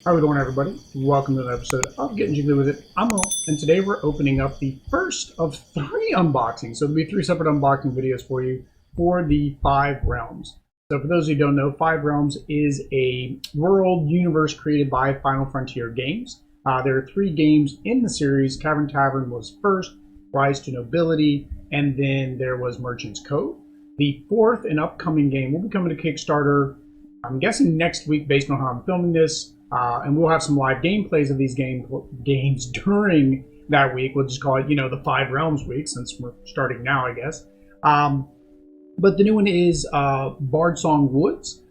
How are we doing, everybody? Welcome to another episode of Getting Jiggly With It. I'm Mo, and today we're opening up the first of 3 unboxings. So there'll be 3 separate unboxing videos for you for the 5 Realms. So for those who don't know, 5 Realms is a world universe created by Final Frontier Games. There are 3 games in the series. Cavern Tavern was first, Rise to Nobility, and then there was Merchant's Cove. The 4th and upcoming game will be coming to Kickstarter, I'm guessing next week based on how I'm filming this. And we'll have some live gameplays of these games during that week. We'll just call it, the 5 Realms week, since we're starting now, I guess. But the new one is Bardsong Woods,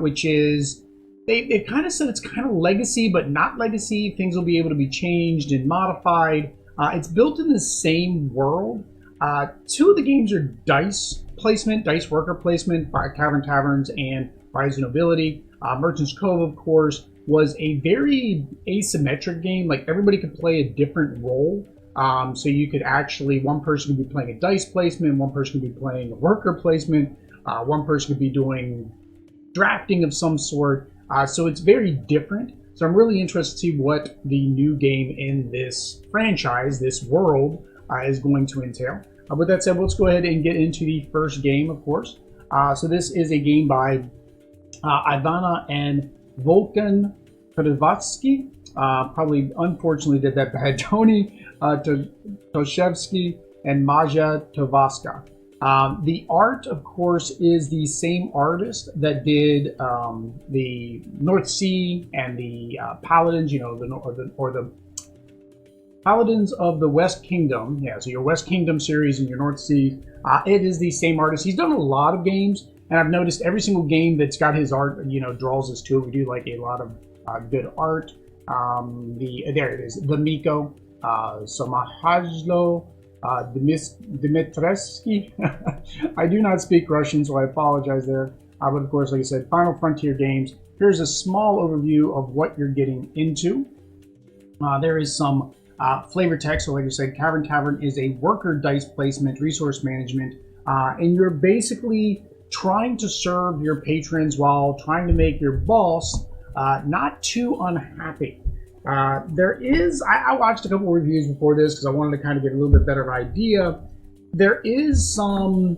which is, they kind of said it's kind of legacy, but not legacy. Things will be able to be changed and modified. It's built in the same world. 2 of the games are dice placement, dice worker placement by Cavern Taverns and Rise to Nobility. Merchant's Cove, of course, was a very asymmetric game. Like, everybody could play a different role. So you could actually, one person could be playing a dice placement, one person could be playing a worker placement, one person could be doing drafting of some sort. So it's very different. So I'm really interested to see what the new game in this franchise, this world, is going to entail. With that said, let's go ahead and get into the first game, of course. So this is a game by Ivana and Volkan Kravatsky, probably unfortunately did that bad, Tony Toshevsky, and Maja Tovaska. The art, of course, is the same artist that did the North Sea and the Paladins, the Paladins of the West Kingdom. Yeah, so your West Kingdom series and your North Sea. It is the same artist. He's done a lot of games. And I've noticed every single game that's got his art, draws us to it. We do like a lot of good art. There it is, the Miko, Samahajlo, Dimitresky. I do not speak Russian, so I apologize there. But of course, like I said, Final Frontier Games. Here's a small overview of what you're getting into. There is some flavor text. So like I said, Cavern Tavern is a worker dice placement, resource management, and you're basically trying to serve your patrons while trying to make your boss not too unhappy. There is, I watched a couple reviews before this because I wanted to kind of get a little bit better idea. There is some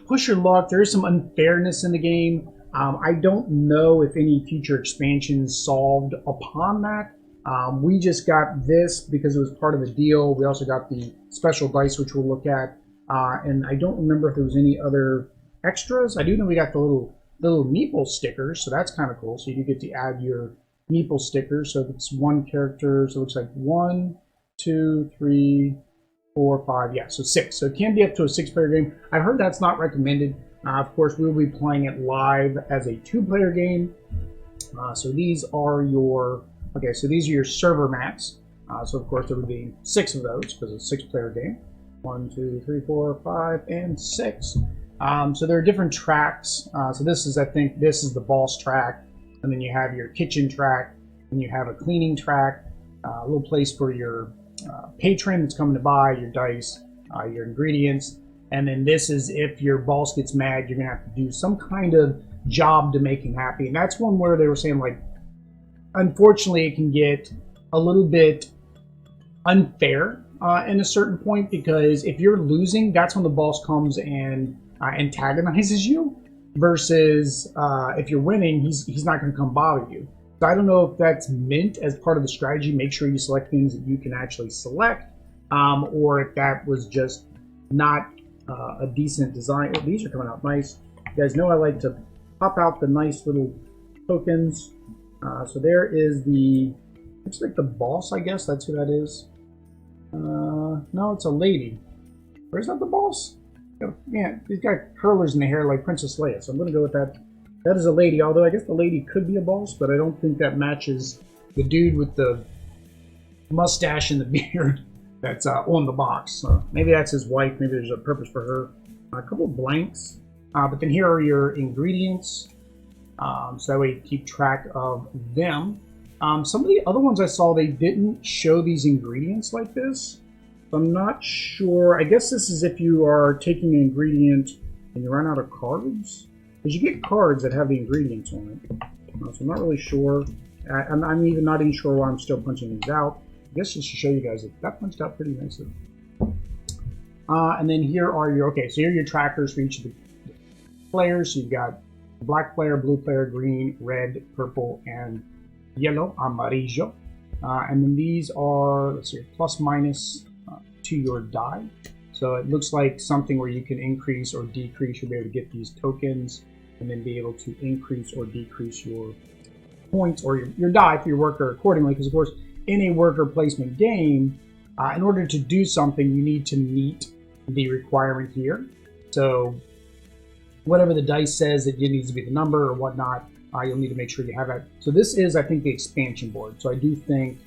push your luck. There is some unfairness in the game. I don't know if any future expansions solved upon that. We just got this because it was part of the deal. We also got the special dice, which we'll look at. And I don't remember if there was any other extras. I do know we got the little meeple stickers, so that's kind of cool. So you do get to add your meeple stickers. So if it's one character, so it looks like 1, 2, 3, 4, 5, yeah, so 6. So it can be up to a 6-player game. I've heard that's not recommended. Of course, we'll be playing it live as a 2-player game. So these are your server mats. So of course there would be 6 of those because it's a 6-player game. 1, 2, 3, 4, 5, and 6. So there are different tracks. So this is, I think, this is the boss track, and then you have your kitchen track, and you have a cleaning track, a little place for your patron that's coming to buy your dice, your ingredients, and then this is if your boss gets mad, you're gonna have to do some kind of job to make him happy, and that's one where they were saying, like, unfortunately, it can get a little bit unfair in a certain point, because if you're losing, that's when the boss comes and antagonizes you, versus if you're winning, he's not going to come bother you. So I don't know if that's meant as part of the strategy. Make sure you select things that you can actually select, or if that was just not a decent design. Oh, these are coming out nice. You guys know I like to pop out the nice little tokens. So there is looks like the boss, I guess. That's who that is. No, it's a lady. Or is that the boss? Yeah, he's got curlers in the hair like Princess Leia, so I'm going to go with that. That is a lady, although I guess the lady could be a boss, but I don't think that matches the dude with the mustache and the beard that's on the box. So maybe that's his wife, maybe there's a purpose for her. A couple of blanks, but then here are your ingredients, so that way you keep track of them. Some of the other ones I saw, they didn't show these ingredients like this. I'm not sure. I guess this is if you are taking an ingredient and you run out of cards. Because you get cards that have the ingredients on it. So I'm not really sure I'm even not even sure why I'm still punching these out. I guess just to show you guys that that punched out pretty nicely. And then here are your, okay, so here are your trackers for each of the players. So you've got black player, blue player, green, red, purple, and yellow, amarillo. And then these are, let's see, plus minus to your die. So it looks like something where you can increase or decrease. You'll be able to get these tokens and then be able to increase or decrease your points or your die for your worker accordingly. Because, of course, in a worker placement game, in order to do something, you need to meet the requirement here. So whatever the dice says that it needs to be the number or whatnot, you'll need to make sure you have that. So this is, I think, the expansion board. So I do think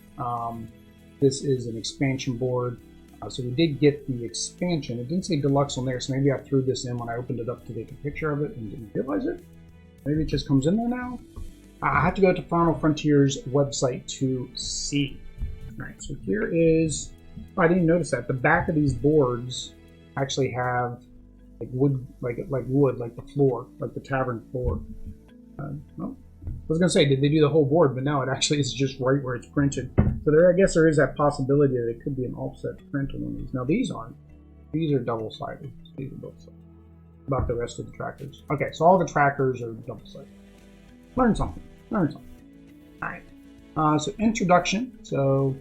this is an expansion board. So we did get the expansion. It didn't say deluxe on there, so maybe I threw this in when I opened it up to take a picture of it and didn't realize it. Maybe it just comes in there now. I have to go to Final Frontier's website to see. All right, so here is, oh, I didn't notice that. The back of these boards actually have like wood, like wood, like the floor, like the tavern floor. Well, I was gonna say, did they do the whole board? But no, it actually is just right where it's printed. So there, I guess there is that possibility that it could be an offset print on one of these. Now these aren't. These are double-sided. These are double-sided. About the rest of the trackers. Okay, so all the trackers are double-sided. Learn something. Learn something. All right. So introduction. So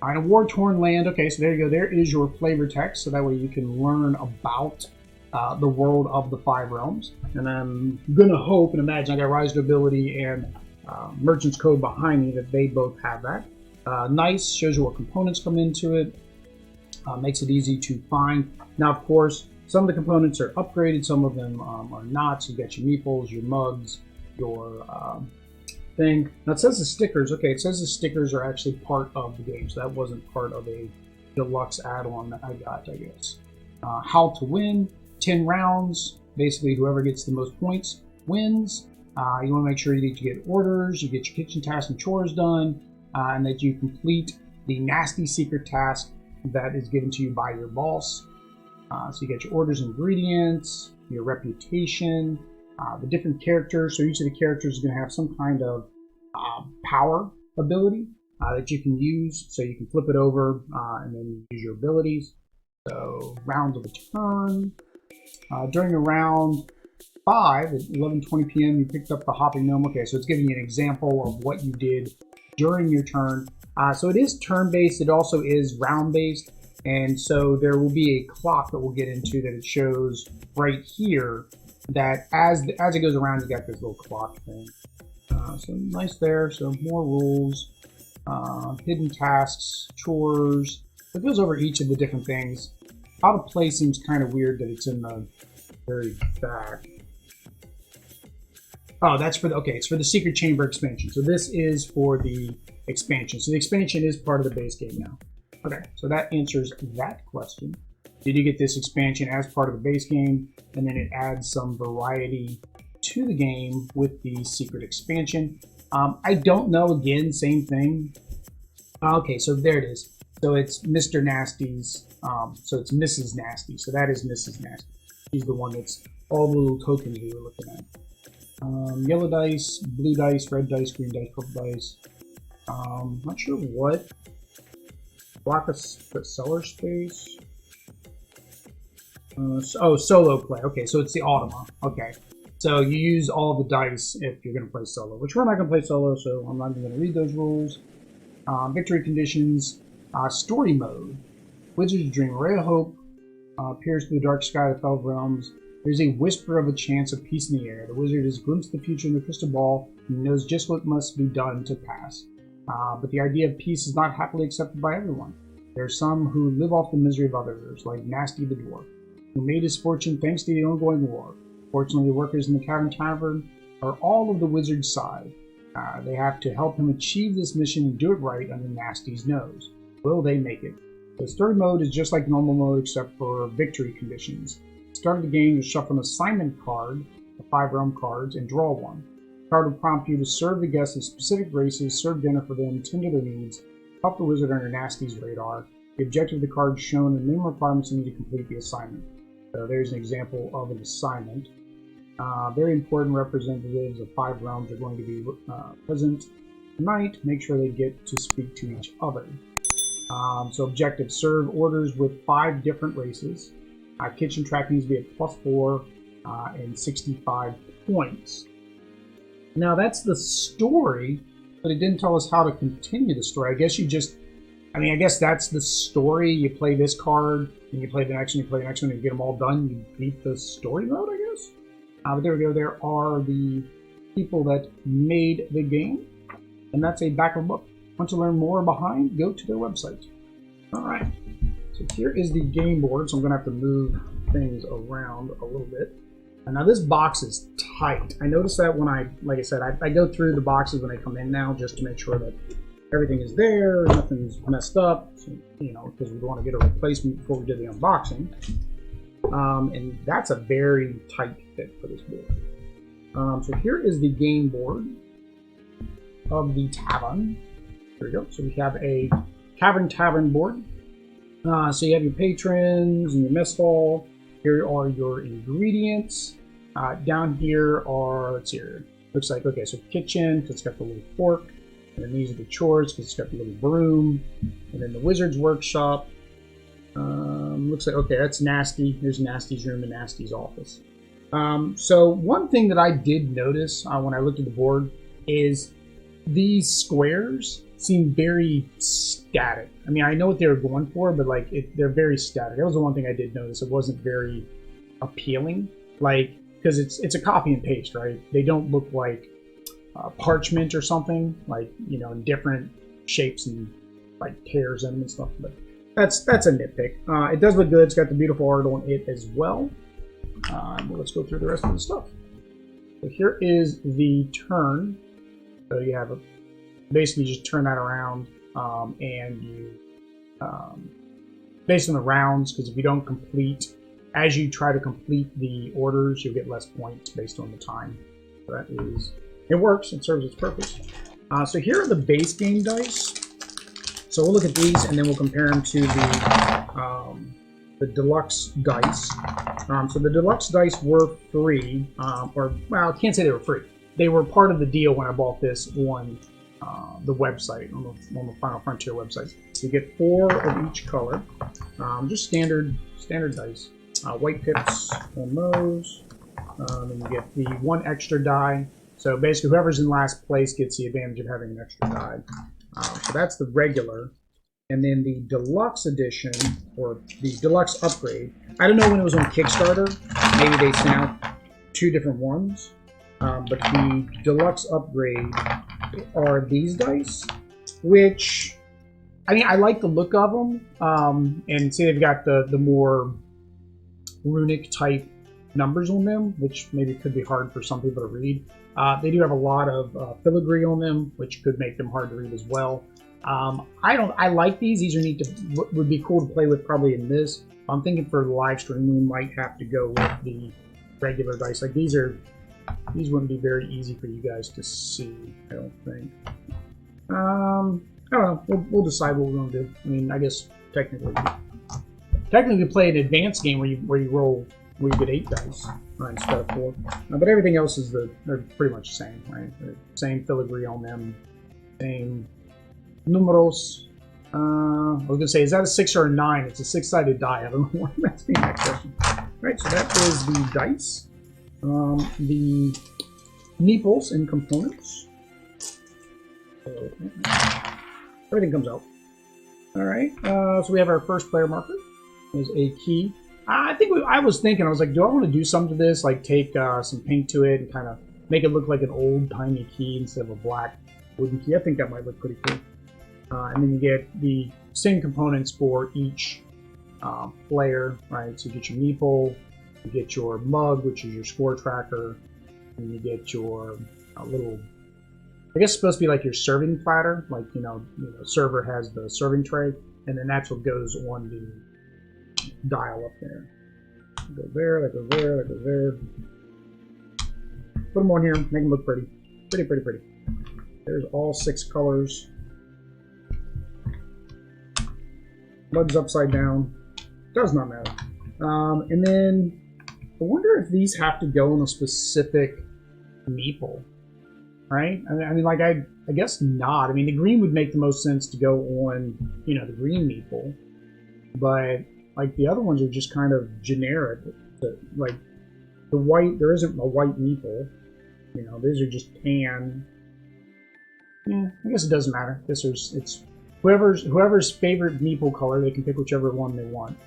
an war-torn land. Okay, so there you go. There is your flavor text. So that way you can learn about the world of the 5 realms. And I'm gonna hope and imagine I got Rise to Ability and Merchant's Code behind me that they both have that. Nice, shows you what components come into it. Makes it easy to find. Now, of course, some of the components are upgraded, some of them are not. So you got your meeples, your mugs, your thing. Now it says the stickers. Okay, it says the stickers are actually part of the game, so that wasn't part of a deluxe add-on that I got, I guess. How to win, 10 rounds. Basically, whoever gets the most points wins. You want to make sure that you get orders, you get your kitchen tasks and chores done, and that you complete the nasty secret task that is given to you by your boss. So you get your orders and ingredients, your reputation, the different characters. So each of the characters is going to have some kind of power ability that you can use. So you can flip it over and then use your abilities. So rounds of a turn. During a round 5 at 11:20 p.m. you picked up the hopping gnome. Okay, so it's giving you an example of what you did during your turn. So it is turn-based. It also is round-based. And so there will be a clock that we'll get into that it shows right here that as it goes around, you got this little clock thing. So nice there. So more rules, hidden tasks, chores. It goes over each of the different things. How to play seems kind of weird that it's in the very back. Oh, that's for the, okay, it's for the Secret Chamber expansion. So this is for the expansion. So the expansion is part of the base game now. Okay, so that answers that question. Did you get this expansion as part of the base game? And then it adds some variety to the game with the secret expansion. I don't know, again, same thing. Okay, so there it is. So it's Mr. Nasty's, so it's Mrs. Nasty. So that is Mrs. Nasty. She's the one that's all the little tokens we were looking at. Yellow dice, blue dice, red dice, green dice, purple dice. Not sure what. Block of cellar space. Oh, solo play. Okay, so it's the Automa. Okay, so you use all the dice if you're going to play solo, which we're not going to play solo, so I'm not even going to read those rules. Victory conditions. Story mode. Wizard's dream. A ray of hope appears through the dark sky of the 12 realms. There's a whisper of a chance of peace in the air. The wizard has glimpsed the future in the crystal ball and knows just what must be done to pass. But the idea of peace is not happily accepted by everyone. There are some who live off the misery of others, like Nasty the dwarf, who made his fortune thanks to the ongoing war. Fortunately, the workers in the Cavern Tavern are all of the wizard's side. They have to help him achieve this mission and do it right under Nasty's nose. Will they make it? The story mode is just like normal mode except for victory conditions. Start of the game, you shuffle an assignment card, the 5 realm cards, and draw one. The card will prompt you to serve the guests of specific races, serve dinner for them, tend to their needs, help the wizard under Nasty's radar. The objective of the card is shown and minimum requirements you need to complete the assignment. So there's an example of an assignment. Very important representatives of 5 realms are going to be present. tonight. Make sure they get to speak to each other. So objective, serve orders with 5 different races. Kitchen track needs to be at +4 and 65 points. Now that's the story, but it didn't tell us how to continue the story. I guess you just, I guess that's the story. You play this card, and you play the next one, you play the next one, and you get them all done. You beat the story mode, I guess. But there we go. There are the people that made the game, and that's a back of a book. Want to learn more behind? Go to their website. All right. So here is the game board. So I'm going to have to move things around a little bit. And now this box is tight. I noticed that when like I said, I go through the boxes when they come in now just to make sure that everything is there, nothing's messed up, so, because we want to get a replacement before we do the unboxing. And that's a very tight fit for this board. So here is the game board of the tavern. There we go. So we have a Cavern Tavern board. So you have your patrons and your mess hall. Here are your ingredients. Down here are, let's see here, looks like, okay, so kitchen, because it's got the little fork. And then these are the chores, because it's got the little broom. And then the wizard's workshop. Looks like, okay, that's Nasty. Here's Nasty's room and Nasty's office. So one thing that I did notice when I looked at the board is these squares seem very static. I know what they were going for, but like they're very static. That was the one thing I did notice. It wasn't very appealing, because it's a copy and paste, right? They don't look like parchment or something, in different shapes and tears in them and stuff. But that's a nitpick. It does look good. It's got the beautiful art on it as well. Well, let's go through the rest of the stuff. So here is the turn. So you have basically just turn that around, and you based on the rounds, because if you don't complete, as you try to complete the orders, you'll get less points based on the time. So that is, it works, it serves its purpose. So here are the base game dice. So we'll look at these and then we'll compare them to the Deluxe Dice. So the Deluxe Dice were free, well, I can't say they were free. They were part of the deal when I bought this on the website, on the Final Frontier website. You get 4 of each color, just standard dice. White pips on those. And you get the 1 extra die. So basically, whoever's in last place gets the advantage of having an extra die. So that's the regular. And then the Deluxe Edition, or the Deluxe Upgrade. I don't know when it was on Kickstarter. Maybe they sent out 2 different ones. But the Deluxe Upgrade are these dice, which, I like the look of them. And see, they've got the more runic type numbers on them, which maybe could be hard for some people to read. They do have a lot of filigree on them, which could make them hard to read as well. I like these. These are neat would be cool to play with probably in this. I'm thinking for the live stream we might have to go with the regular dice. Like these wouldn't be very easy for you guys to see, I don't think. I don't know. We'll decide what we're going to do. I guess technically play an advanced game where you get 8 dice instead of 4. But everything else they're pretty much the same, right? Same filigree on them, same numeros. I was going to say, is that a 6 or a 9? It's a 6-sided die. I don't know why I'm asking that question. All right, so that is the dice. The meeples and components. So, everything comes out. All right, so we have our first player marker. There's a key. I was thinking, I was like, do I want to do something to this? Like take some paint to it and kind of make it look like an old-timey key instead of a black wooden key. I think that might look pretty cool. And then you get the same components for each player, right? So you get your meeple, you get your mug, which is your score tracker, and you get your little, I guess it's supposed to be like your serving platter, like, server has the serving tray, and then that's what goes on the dial up there. Go there, that goes there, that goes there. Put them on here, make them look pretty. Pretty. There's all 6 colors. Mug's upside down. Does not matter. And then I wonder if these have to go in a specific meeple, right? I guess not. I mean, the green would make the most sense to go on, you know, the green meeple. But, like, the other ones are just kind of generic. Like, the white, there isn't a white meeple. You know, these are just tan. Yeah, I guess it doesn't matter. It's whoever's favorite meeple color, they can pick whichever one they want.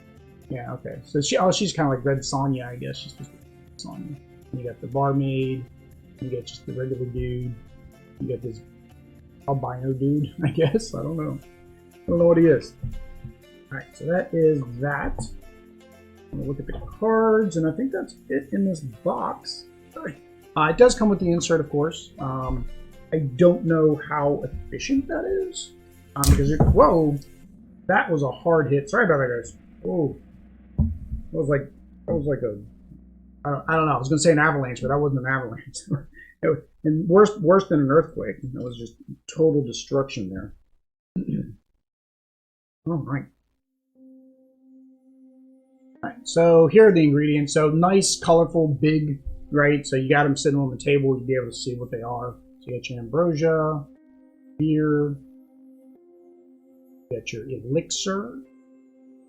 Yeah, okay. So she's kind of like Red Sonja, I guess. She's just Sonja. You got the barmaid. You got just the regular dude. You got this albino dude, I guess. I don't know. I don't know what he is. Alright, so that is that. I'm gonna look at the cards, and I think that's it in this box. Sorry. It does come with the insert, of course. I don't know how efficient that is. Because whoa, that was a hard hit. Sorry about that, guys. Oh, that was like a, I don't know. I was gonna say an avalanche, but that wasn't an avalanche. And worse than an earthquake. That was just total destruction there. All right. All right. So here are the ingredients. So nice, colorful, big, right? So you got them sitting on the table. You'll be able to see what they are. So you got your ambrosia, beer, you got your elixir.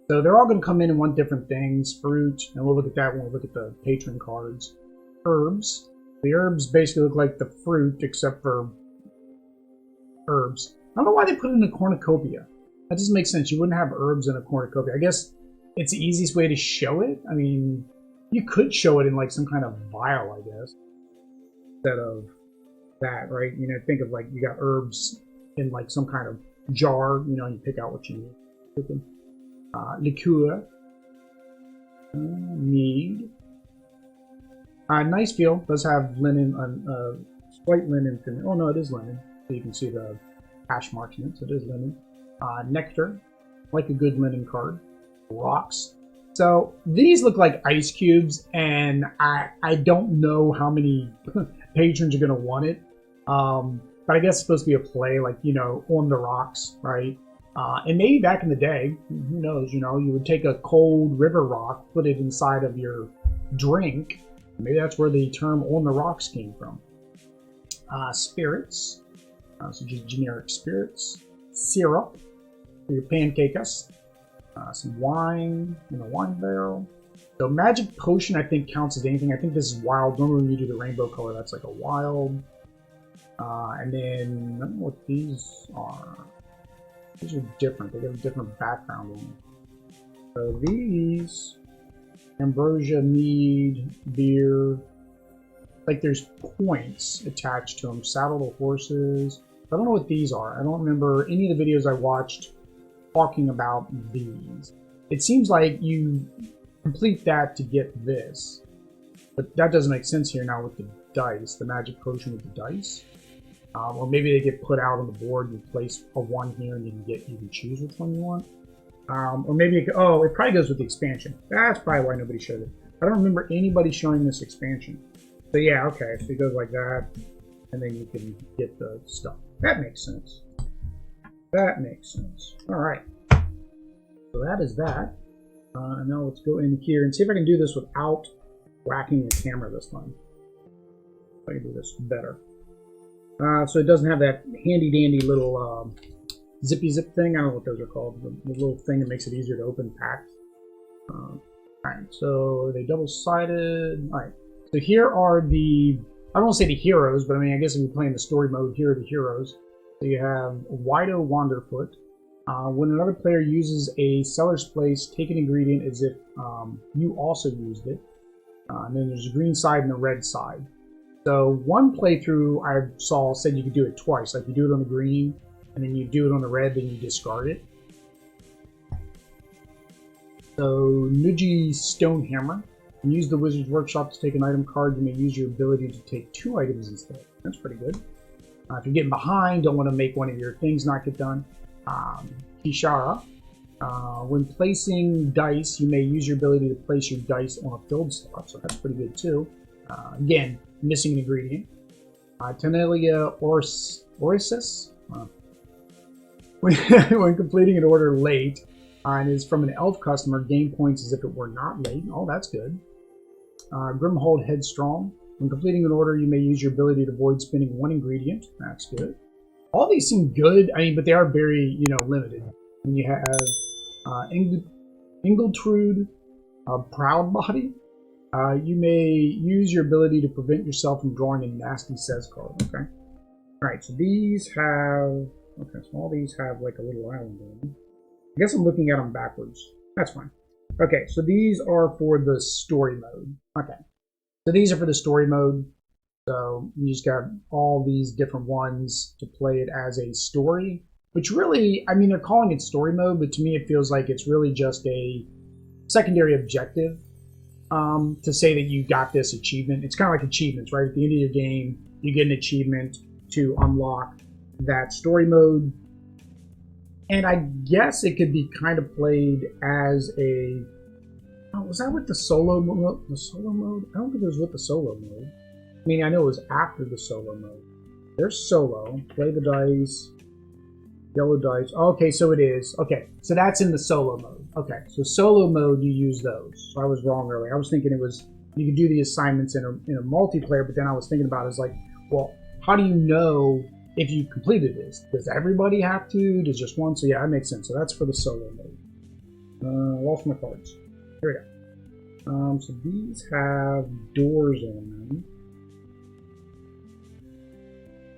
So they're all going to come in and want different things. Fruit, and we'll look at that when we look at the patron cards. Herbs. The herbs basically look like the fruit, except for herbs. I don't know why they put it in a cornucopia. That doesn't make sense. You wouldn't have herbs in a cornucopia. I guess it's the easiest way to show it. I mean, you could show it in like some kind of vial, I guess, instead of that, right? You know, think of like you got herbs in like some kind of jar, you know, and you pick out what you need. Liqueur. Mead. Nice feel. Does have linen, slight linen. Oh no, it is linen. So you can see the hash marks in it. So it is linen. Nectar, like a good linen card. Rocks. So these look like ice cubes, and I don't know how many patrons are gonna want it. But I guess it's supposed to be a play, like, you know, on the rocks, right? And maybe back in the day, who knows? You know, you would take a cold river rock, put it inside of your drink. Maybe that's where the term "on the rocks" came from. Spirits, so just generic spirits. Syrup for your pancakes. Some wine in a wine barrel. So magic potion, I think, counts as anything. I think this is wild. Normally when you do the rainbow color, that's like a wild. And then, I don't know what these are. These are different. They got a different background on them. So these, ambrosia, mead, beer, like there's points attached to them. Saddle to horses. I don't know what these are. I don't remember any of the videos I watched talking about these. It seems like you complete that to get this. But that doesn't make sense here now with the dice, the magic potion with the dice. Or maybe they get put out on the board, you place a 1 here, and you can choose which one you want. Or maybe it probably goes with the expansion. That's probably why nobody showed it. I don't remember anybody showing this expansion. So yeah, okay, so it goes like that, and then you can get the stuff. That makes sense. That makes sense. Alright. So that is that. And now let's go in here and see if I can do this without whacking the camera this time. If I can do this better. So it doesn't have that handy-dandy little zippy zip thing. I don't know what those are called. The little thing that makes it easier to open packs. Alright, so are they double-sided? Alright, so here are the, I don't want to say the heroes, but I mean, I guess if you're playing the story mode, here are the heroes. So you have Wido Wanderfoot. When another player uses a seller's place, take an ingredient as if you also used it. And then there's a green side and a red side. So one playthrough I saw said you could do it twice. Like you do it on the green, and then you do it on the red, then you discard it. So Nuji Stonehammer. When you use the Wizard's Workshop to take an item card, you may use your ability to take 2 items instead. That's pretty good. If you're getting behind, don't want to make one of your things not get done. Kishara. When placing dice, you may use your ability to place your dice on a filled slot, so that's pretty good too. Again, missing an ingredient. Tenelia Orisis. When completing an order late, and is from an elf customer, gain points as if it were not late. Oh, that's good. Grimhold Headstrong. When completing an order, you may use your ability to avoid spending 1 ingredient. That's good. All these seem good. I mean, but they are very, you know, limited. And you have Ingletrude, Proud Body. You may use your ability to prevent yourself from drawing a nasty says card. Okay. Alright, so these have... Okay, so all these have like a little island on them. I guess I'm looking at them backwards. That's fine. Okay, so these are for the story mode. Okay. So these are for the story mode. So you just got all these different ones to play it as a story. Which really, I mean, they're calling it story mode, but to me it feels like it's really just a secondary objective. To say that you got this achievement. It's kind of like achievements, right? At the end of your game, you get an achievement to unlock that story mode. And I guess it could be kind of played as a... Oh, was that with the solo mode? The solo mode? I don't think it was with the solo mode. I mean, I know it was after the solo mode. There's solo. Play the dice. Yellow dice. Okay, so it is. Okay, so that's in the solo mode. Okay, so solo mode, you use those. So I was wrong earlier. I was thinking it was, you could do the assignments in a multiplayer, but then I was thinking about it as like, well, how do you know if you completed this? Does everybody have to? Does just one? So yeah, that makes sense. So that's for the solo mode. Lost my cards. Here we go. So these have doors on them.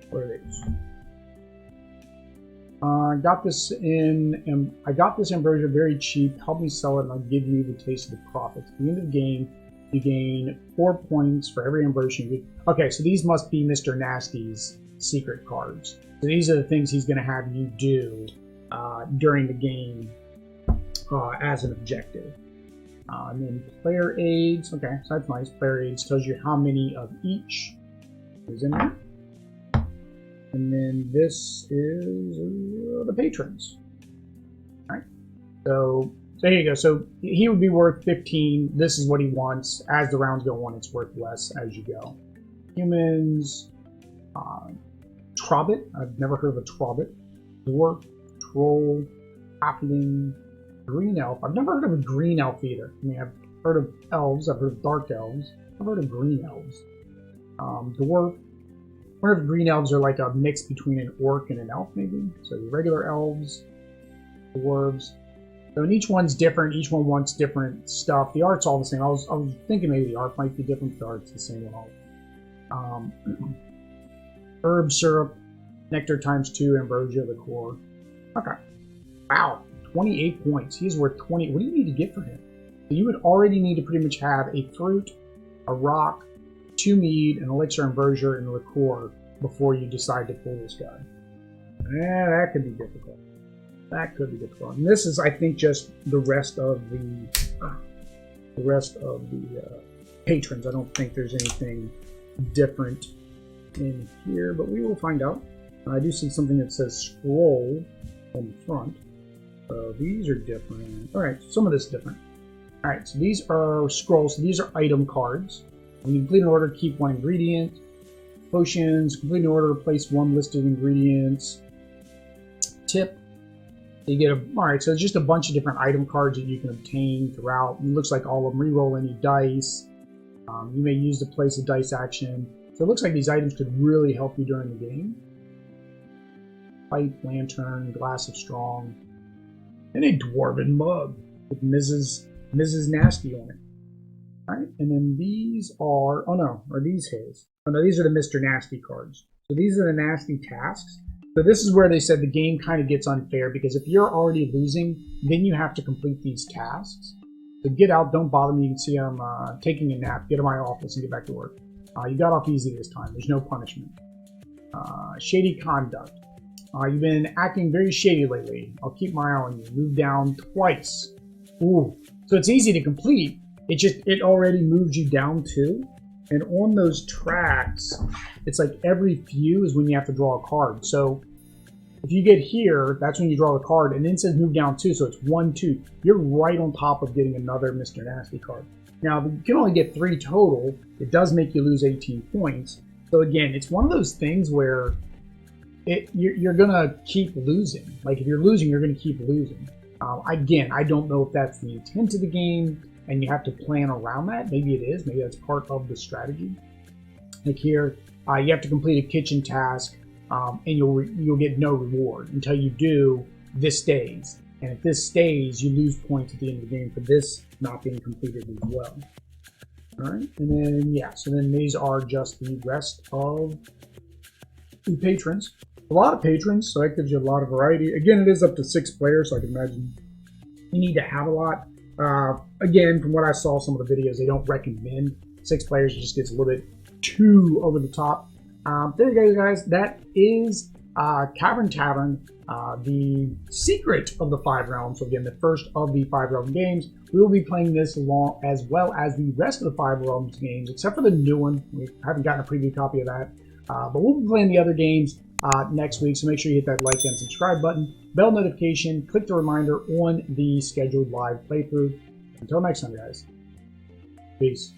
What are these? I got this in ambrosia very cheap. Help me sell it and I'll give you the taste of the profits. At the end of the game, you gain 4 points for every ambrosia you get. Okay, so these must be Mr. Nasty's secret cards. So these are the things he's going to have you do during the game as an objective. And then player aids. Okay, so that's nice. Player aids tells you how many of each is in there. And then this is the patrons. All right. So there you go. So he would be worth 15. This is what he wants. As the rounds go on, it's worth less as you go. Humans, Trobbit. I've never heard of a Trobbit. Dwarf, Troll, Halfling, Green Elf. I've never heard of a Green Elf either. I mean, I've heard of elves. I've heard of Dark Elves. I've heard of Green Elves. Dwarf. I wonder if green elves are like a mix between an orc and an elf, maybe. So the regular elves, dwarves. So and each one's different. Each one wants different stuff. The art's all the same. I was thinking maybe the art might be different. The art's the same at all. Herb syrup, nectar ×2, ambrosia, the core. Okay. Wow, 28 points. He's worth 20. What do you need to get for him? So you would already need to pretty much have a fruit, a rock, 2 mead, an elixir, ambrosia, and liqueur before you decide to pull this guy. That could be difficult. That could be difficult. And this is, I think, just the rest of the patrons. I don't think there's anything different in here, but we will find out. I do see something that says scroll on the front. So these are different. All right, some of this is different. All right, so these are scrolls. So these are item cards. When you complete an order, keep 1 ingredient. Potions, complete an order, replace 1 listed ingredients. Tip. You get alright, so it's just a bunch of different item cards that you can obtain throughout. It looks like all of them. Reroll any dice. You may use to place a dice action. So it looks like these items could really help you during the game. Pipe, lantern, glass of strong, and a dwarven mug with Mrs. Nasty on it. Alright, and then these are, oh no, are these his? Oh no, these are the Mr. Nasty cards. So these are the nasty tasks. So this is where they said the game kind of gets unfair, because if you're already losing, then you have to complete these tasks. So get out, don't bother me. You can see I'm taking a nap. Get to my office and get back to work. You got off easy this time. There's no punishment. Shady conduct. You've been acting very shady lately. I'll keep my eye on you. Move down twice. Ooh. So it's easy to complete. It already moves you down too. And on those tracks, it's like every few is when you have to draw a card. So if you get here, that's when you draw the card, and then it says move down 2, so it's 1, 2. You're right on top of getting another Mr. Nasty card. Now, you can only get 3 total. It does make you lose 18 points. So again, it's one of those things where you're going to keep losing. Like if you're losing, you're going to keep losing. Again, I don't know if that's the intent of the game, and you have to plan around that. Maybe it is. Maybe that's part of the strategy. Like here, you have to complete a kitchen task. and you'll get no reward until you do this stays. And if this stays, you lose points at the end of the game for this not being completed as well. All right, and then yeah, so then these are just the rest of the patrons. A lot of patrons, so that gives you a lot of variety. Again, it is up to 6 players, so I can imagine you need to have a lot. Again, from what I saw, some of the videos, they don't recommend 6 players. It just gets a little bit too over the top. There you go, guys. That is Cavern Tavern, the secret of the 5 realms. So again, the first of the 5 realm games. We will be playing this along as well as the rest of the 5 realms games, except for the new one. We haven't gotten a preview copy of that. But we'll be playing the other games next week, so make sure you hit that like and subscribe button, bell notification, click the reminder on the scheduled live playthrough. Until next time, guys. Peace.